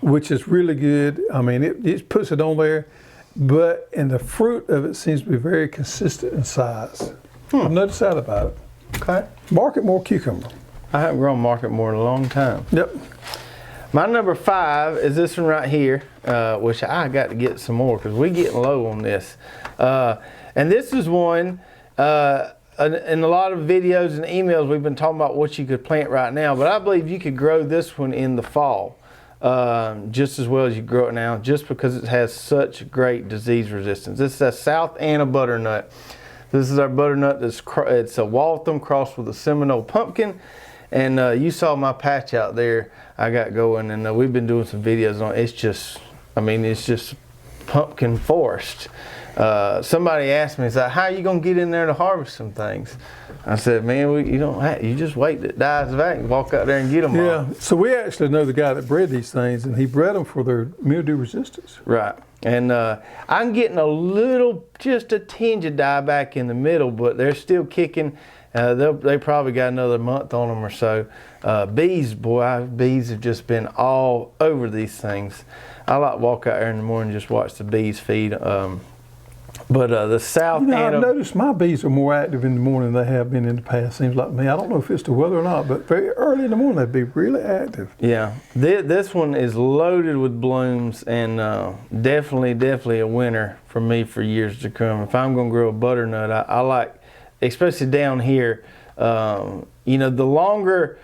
which is really good. I mean, it puts it on there, and the fruit of it seems to be very consistent in size. I've noticed that about it. Okay. Market More cucumber. I haven't grown Market More in a long time. Yep. My number 5 is this one right here, which I got to get some more because we're getting low on this. And this is one, in a lot of videos and emails, we've been talking about what you could plant right now, but I believe you could grow this one in the fall just as well as you grow it now, just because it has such great disease resistance. This is a South Anna butternut. This is our butternut. It's a Waltham crossed with a Seminole pumpkin. And you saw my patch out there I got going, and we've been doing some videos on it. It's just, I mean, it's just pumpkin forest. Somebody asked me, how are you going to get in there to harvest some things? I said, man, you don't have, you just wait till it dies back and walk out there and get them all. Yeah, so we actually know the guy that bred these things, and he bred them for their mildew resistance. Right. And I'm getting a little, just a tinge of dieback in the middle, but they're still kicking. They probably got another month on them or so. Bees, boy, bees have just been all over these things. I like to walk out there in the morning and just watch the bees feed. But the South Anna, I've noticed my bees are more active in the morning than they have been in the past, seems like to me. I don't know if it's the weather or not, but very early in the morning they'd be really active. Yeah, this one is loaded with blooms, and definitely a winner for me for years to come. If I'm going to grow a butternut, I like, especially down here, you know, the longer,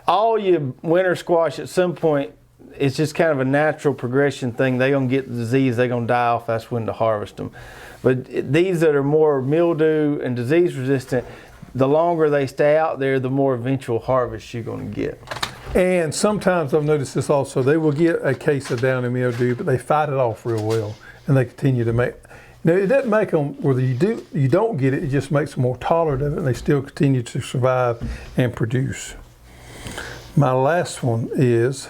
all your winter squash at some point, it's just kind of a natural progression thing. They're going to get the disease, they're going to die off, that's when to harvest them. But these that are more mildew and disease resistant, the longer they stay out there, the more eventual harvest you're going to get. And sometimes I've noticed this also, they will get a case of downy mildew, but they fight it off real well, and they continue to make. Now, it doesn't make them, whether you don't get it, it just makes them more tolerant of it, and they still continue to survive and produce. My last one is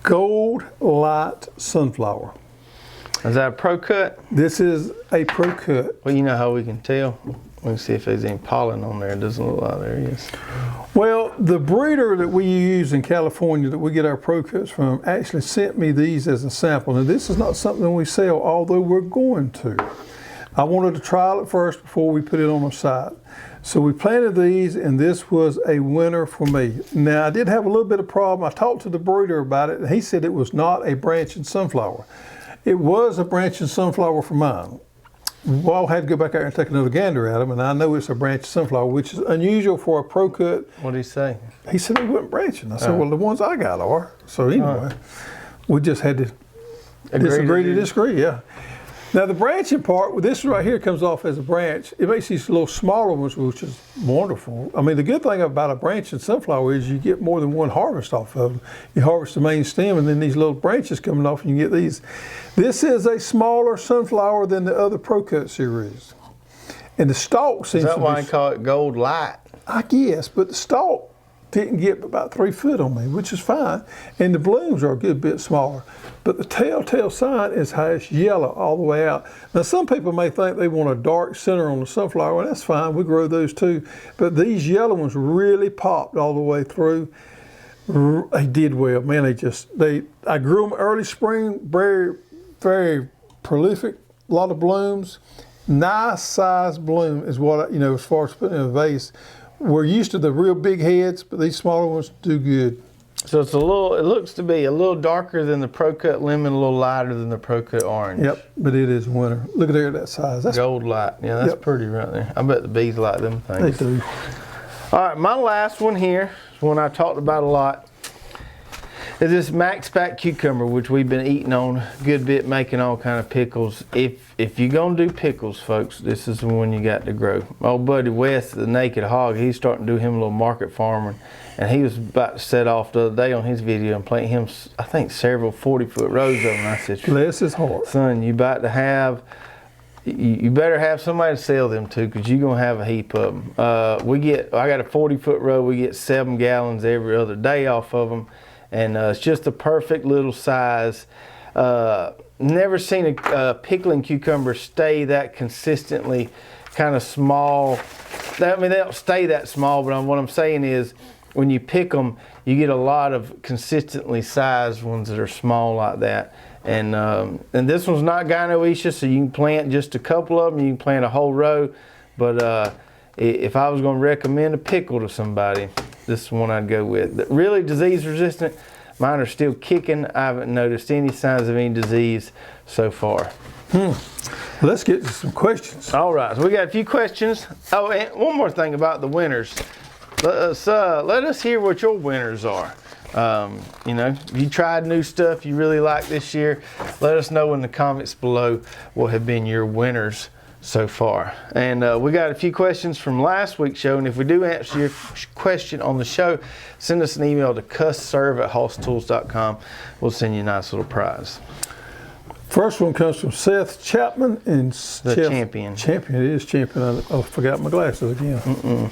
Gold Light Sunflower. Is that a pro cut? This is a pro cut. Well, you know how we can tell? We can see if there's any pollen on there. It doesn't look like there is. Well, the breeder that we use in California that we get our pro cuts from actually sent me these as a sample. Now, this is not something we sell, although we're going to. I wanted to trial it first before we put it on our site. So we planted these, and this was a winner for me. Now, I did have a little bit of problem. I talked to the breeder about it, and he said it was not a branching sunflower. It was a branching sunflower for mine. Well, I had to go back out and take another gander at them, and I know it's a branching sunflower, which is unusual for a pro cut. What did he say? He said it wasn't branching. I said, well, the ones I got are. So anyway, we just had to disagree to disagree, yeah. Now the branching part, this right here comes off as a branch. It makes these little smaller ones, which is wonderful. I mean, the good thing about a branching sunflower is you get more than one harvest off of them. You harvest the main stem, and then these little branches coming off, and you get these. This is a smaller sunflower than the other Pro Cut series. And the stalk seems to be... Is that why I call it Gold Light? I guess, but the stalk didn't get about 3 foot on me, which is fine. And the blooms are a good bit smaller. But the telltale sign is how it's yellow all the way out. Now, some people may think they want a dark center on the sunflower, and that's fine. We grow those too. But these yellow ones really popped all the way through. They did well, man. I grew them early spring, very, very prolific, a lot of blooms. Nice size bloom is what, as far as putting in a vase. We're used to the real big heads, but these smaller ones do good. So it looks to be a little darker than the Pro Cut lemon, a little lighter than the Pro Cut orange. Yep, but it is winter. Look at there at that size. That's Gold Light. Yeah, that's pretty right there. I bet the bees like them things. They do. All right, my last one here is one I talked about a lot. Is this Max Pack cucumber, which we've been eating on a good bit, making all kind of pickles. If you're gonna do pickles, folks, this is the one you got to grow. My old buddy Wes, the Naked Hog, he's starting to do him a little market farming, and he was about to set off the other day on his video and plant him, I think, several 40-foot rows of them. And I said, bless his heart, son, you better have somebody to sell them to, because you're gonna have a heap of them. I got a 40-foot row. We get 7 gallons every other day off of them. And it's just a perfect little size. Never seen a pickling cucumber stay that consistently kind of small. I mean, they don't stay that small, but what I'm saying is when you pick them, you get a lot of consistently sized ones that are small like that. And this one's not gynoecious, so you can plant just a couple of them. You can plant a whole row. But if I was going to recommend a pickle to somebody, this is one I'd go with. Really disease resistant, mine are still kicking. I haven't noticed any signs of any disease so far. Let's get to some questions. All right, so we got a few questions. Oh, and one more thing about the winners. Let us hear what your winners are. You know, if you tried new stuff you really like this year, let us know in the comments below what have been your winners so far. And we got a few questions from last week's show, and if we do answer your question on the show, send us an email to cussserve@hosstools.com. We'll send you a nice little prize. First one comes from Seth Chapman and Champion. Champion, it is Champion. I forgot my glasses again.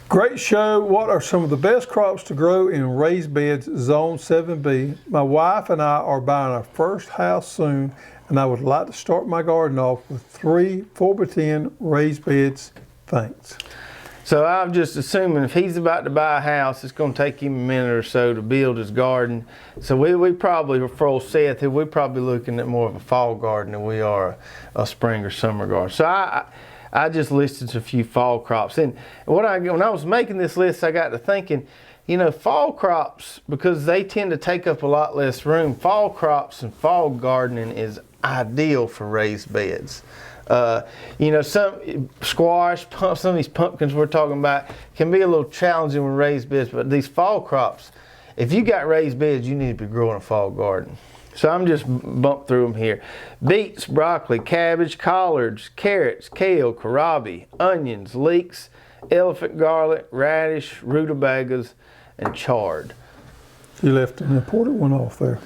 Great show. What are some of the best crops to grow in raised beds, Zone 7B? My wife and I are buying our first house soon, and I would like to start my garden off with 3 4x10 raised beds. Thanks. So I'm just assuming if he's about to buy a house, it's going to take him a minute or so to build his garden. So we probably, for old Seth, we're probably looking at more of a fall garden than we are a spring or summer garden. So I just listed a few fall crops. And when I was making this list, I got to thinking, you know, fall crops, because they tend to take up a lot less room, fall crops and fall gardening is ideal for raised beds. You know, some squash, some of these pumpkins we're talking about can be a little challenging with raised beds, but these fall crops, if you got raised beds, you need to be growing a fall garden. So I'm just bumped through them here. Beets, broccoli, cabbage, collards, carrots, kale, kohlrabi, onions, leeks, elephant garlic, radish, rutabagas, and chard. You left an important one off there.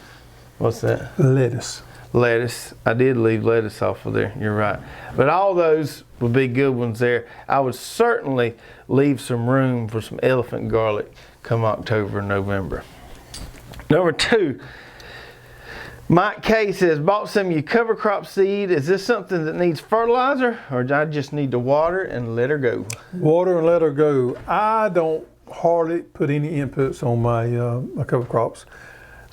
What's that? Lettuce. Lettuce. I did leave lettuce off of there. You're right. But all those would be good ones there. I would certainly leave some room for some elephant garlic come October and November. Number 2, Mike K says, bought some of your cover crop seed. Is this something that needs fertilizer, or do I just need to water and let her go? Water and let her go. I don't hardly put any inputs on my cover crops.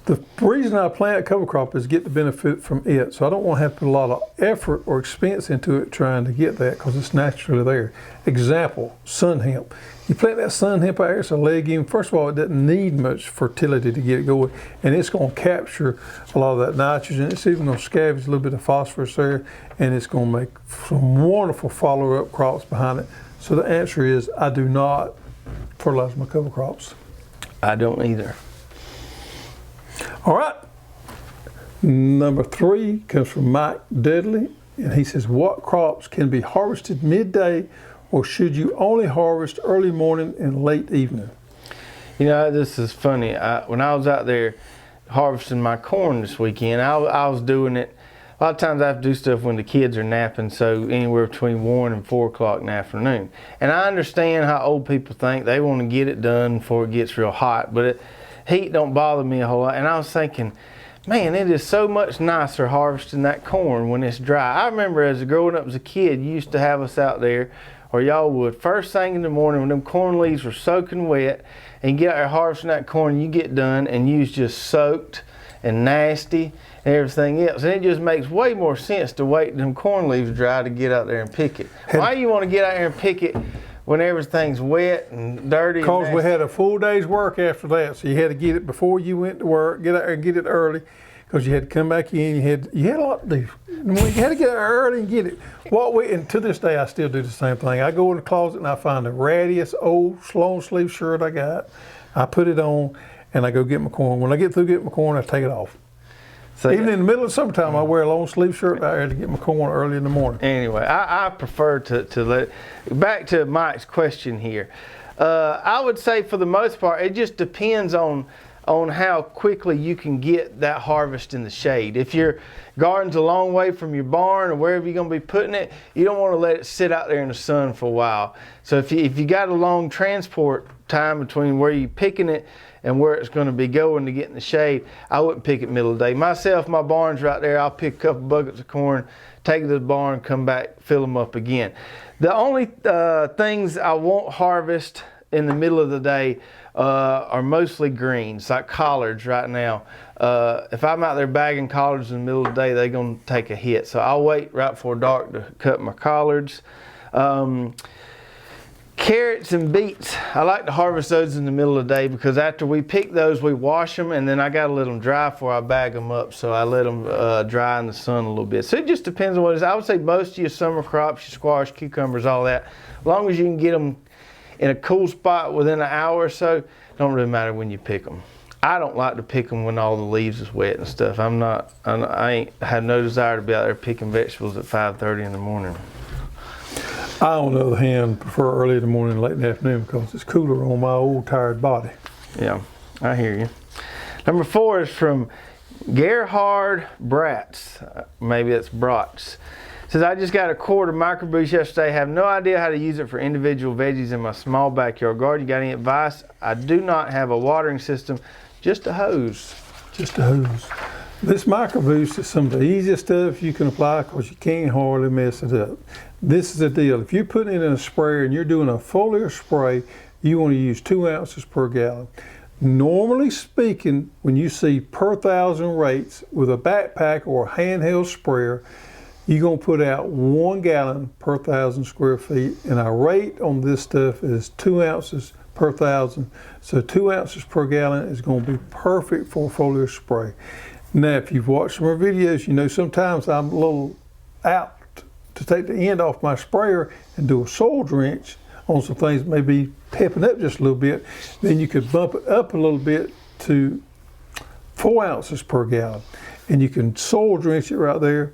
The reason I plant a cover crop is get the benefit from it. So I don't want to have to put a lot of effort or expense into it trying to get that, because it's naturally there. Example, sun hemp. You plant that sun hemp out there, it's a legume. First of all, it doesn't need much fertility to get it going, and it's going to capture a lot of that nitrogen. It's even going to scavenge a little bit of phosphorus there, and it's going to make some wonderful follow-up crops behind it. So the answer is I do not fertilize my cover crops. I don't either. All right. Number 3 comes from Mike Dudley, and he says, what crops can be harvested midday, or should you only harvest early morning and late evening? You know, this is funny. When I was out there harvesting my corn this weekend, I was doing it. A lot of times I have to do stuff when the kids are napping, so anywhere between 1 and 4 o'clock in the afternoon. And I understand how old people think. They want to get it done before it gets real hot, but heat don't bother me a whole lot. And I was thinking, man, it is so much nicer harvesting that corn when it's dry. I remember growing up as a kid, you used to have us out there, or y'all would, first thing in the morning when them corn leaves were soaking wet, and you get out there harvesting that corn, and you get done, and you was just soaked and nasty and everything else. And it just makes way more sense to wait them corn leaves dry to get out there and pick it. Why do you want to get out there and pick it when everything's wet and dirty? Because we had a full day's work after that, so you had to get it before you went to work, get out there and get it early, because you had to come back in, you had a lot to do. You had to get out early and get it. And to this day, I still do the same thing. I go in the closet and I find the rattiest old long sleeve shirt I got. I put it on and I go get my corn. When I get through getting my corn, I take it off. So even in the middle of summertime, I wear a long sleeve shirt out there to get my corn early in the morning. Anyway, I prefer to let, back to Mike's question here. I would say for the most part, it just depends on how quickly you can get that harvest in the shade. If your garden's a long way from your barn or wherever you're going to be putting it, you don't want to let it sit out there in the sun for a while. So if you got a long transport time between where you're picking it and where it's going to be going to get in the shade, I wouldn't pick it middle of the day. Myself, my barn's right there. I'll pick a couple buckets of corn, take it to the barn, come back, fill them up again. The only things I won't harvest in the middle of the day are mostly greens, like collards right now. If I'm out there bagging collards in the middle of the day, they're going to take a hit. So I'll wait right before dark to cut my collards. Carrots and beets, I like to harvest those in the middle of the day because after we pick those, we wash them, and then I got to let them dry before I bag them up. So I let them dry in the sun a little bit. So it just depends on what it is. I would say most of your summer crops, your squash, cucumbers, all that, as long as you can get them in a cool spot within an hour or so, don't really matter when you pick them. I don't like to pick them when all the leaves is wet and stuff. I have no desire to be out there picking vegetables at 5:30 in the morning. I, on the other hand, prefer early in the morning and late in the afternoon because it's cooler on my old tired body. Yeah, I hear you. Number 4 is from Gerhard Bratz. Maybe it's Bratz. Says, I just got a quart of microbrews yesterday. Have no idea how to use it for individual veggies in my small backyard garden. You got any advice? I do not have a watering system, just a hose. Just a hose. This microboost is some of the easiest stuff you can apply because you can't hardly mess it up. This is the deal. If you're putting it in a sprayer and you're doing a foliar spray, you want to use 2 ounces per gallon. Normally speaking, when you see per thousand rates with a backpack or a handheld sprayer, you're going to put out 1 gallon per 1,000 square feet, and our rate on this stuff is 2 ounces per 1,000. So 2 ounces per gallon is going to be perfect for foliar spray. Now, if you've watched some of our videos, you know sometimes I'm a little out to take the end off my sprayer and do a soil drench on some things that may be pepping up just a little bit. Then you could bump it up a little bit to 4 ounces per gallon, and you can soil drench it right there.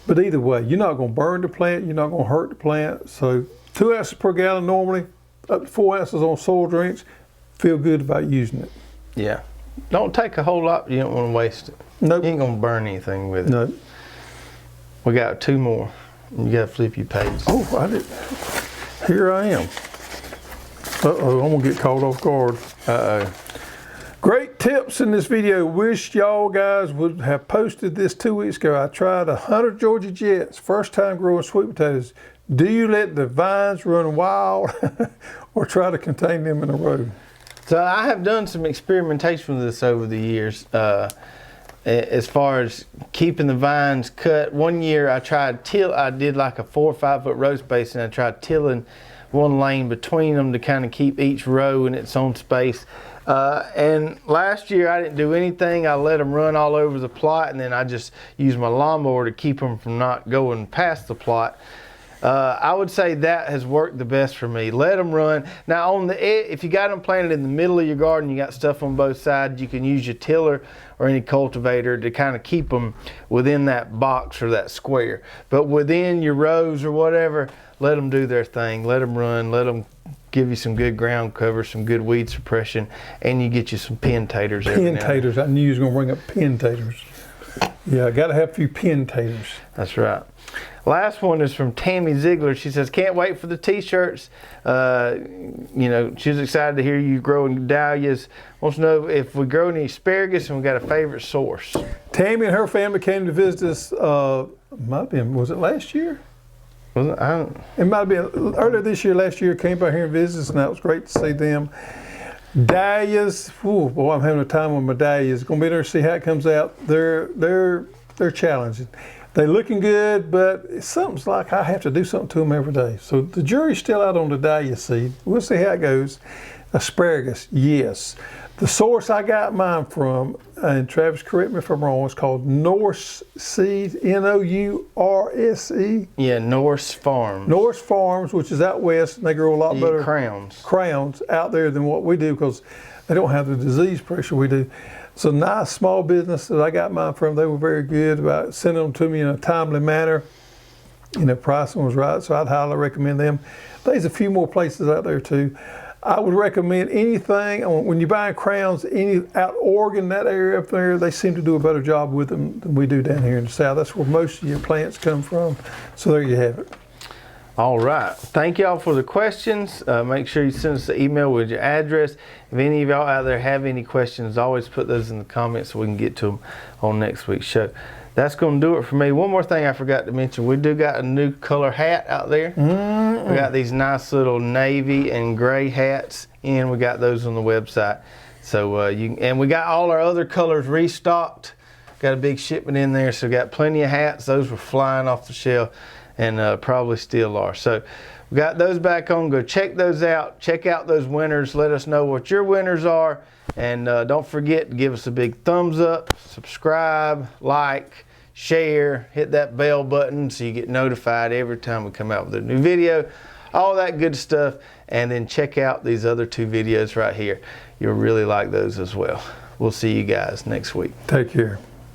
But either way, you're not going to burn the plant, you're not going to hurt the plant. So 2 ounces per gallon normally, up to 4 ounces on soil drench. Feel good about using it. Yeah. Don't take a whole lot, you don't want to waste it. Nope. You ain't going to burn anything with it. No. We got 2 more. You got to flip your page. Oh, I did. Here I am. Uh-oh, I'm going to get caught off guard. Uh-oh. Great tips in this video. Wish y'all guys would have posted this 2 weeks ago. I tried 100 Georgia Jets, first time growing sweet potatoes. Do you let the vines run wild or try to contain them in a row? So I have done some experimentation with this over the years. As far as keeping the vines cut, one year I did like a 4 or 5 foot row space, and I tried tilling one lane between them to kind of keep each row in its own space. And last year I didn't do anything. I let them run all over the plot, and then I just used my lawnmower to keep them from not going past the plot. I would say that has worked the best for me. Let them run. Now on if you got them planted in the middle of your garden, you got stuff on both sides, you can use your tiller or any cultivator to kind of keep them within that box or that square. But within your rows or whatever, let them do their thing. Let them run. Let them give you some good ground cover, some good weed suppression, and you get you some pin taters. Pin taters. I knew you was going to bring up pin taters. Yeah, I got to have a few pin taters. That's right. Last one is from Tammy Ziegler. She says, can't wait for the t-shirts. You know, she's excited to hear you growing dahlias. Wants to know if we grow any asparagus and we got a favorite source. Tammy and her family came to visit us, might have been, was it last year? Was it? It might have been earlier this year, last year, came by here and visited us, and that was great to see them. Dahlias, ooh, boy, I'm having a time with my dahlias. It's going to be interesting to see how it comes out. They're challenging. They're looking good, but something's like I have to do something to them every day. So the jury's still out on the dahlia seed. We'll see how it goes. Asparagus, yes. The source I got mine from, and Travis, correct me if I'm wrong, it's called Norse Seed, Nourse. Yeah, Norse Farms. Norse Farms, which is out west, and they grow a lot better crowns out there than what we do because they don't have the disease pressure we do. It's a nice small business that I got mine from. They were very good about sending them to me in a timely manner. You know, pricing was right, so I'd highly recommend them. There's a few more places out there too. I would recommend anything, when you're buying crowns, any out Oregon, that area up there, they seem to do a better job with them than we do down here in the South. That's where most of your plants come from. So there you have it. All right. Thank y'all for the questions. Make sure you send us an email with your address. If any of y'all out there have any questions, always put those in the comments so we can get to them on next week's show. That's going to do it for me. One more thing I forgot to mention. We do got a new color hat out there. We got these nice little navy and gray hats, and we got those on the website. So and we got all our other colors restocked. Got a big shipment in there, so got plenty of hats. Those were flying off the shelf. and probably still are. So we got those back on. Go check those out. Check out those winners. Let us know what your winners are. And don't forget to give us a big thumbs up, subscribe, like, share, hit that bell button so you get notified every time we come out with a new video. All that good stuff. And then check out these other 2 videos right here. You'll really like those as well. We'll see you guys next week. Take care.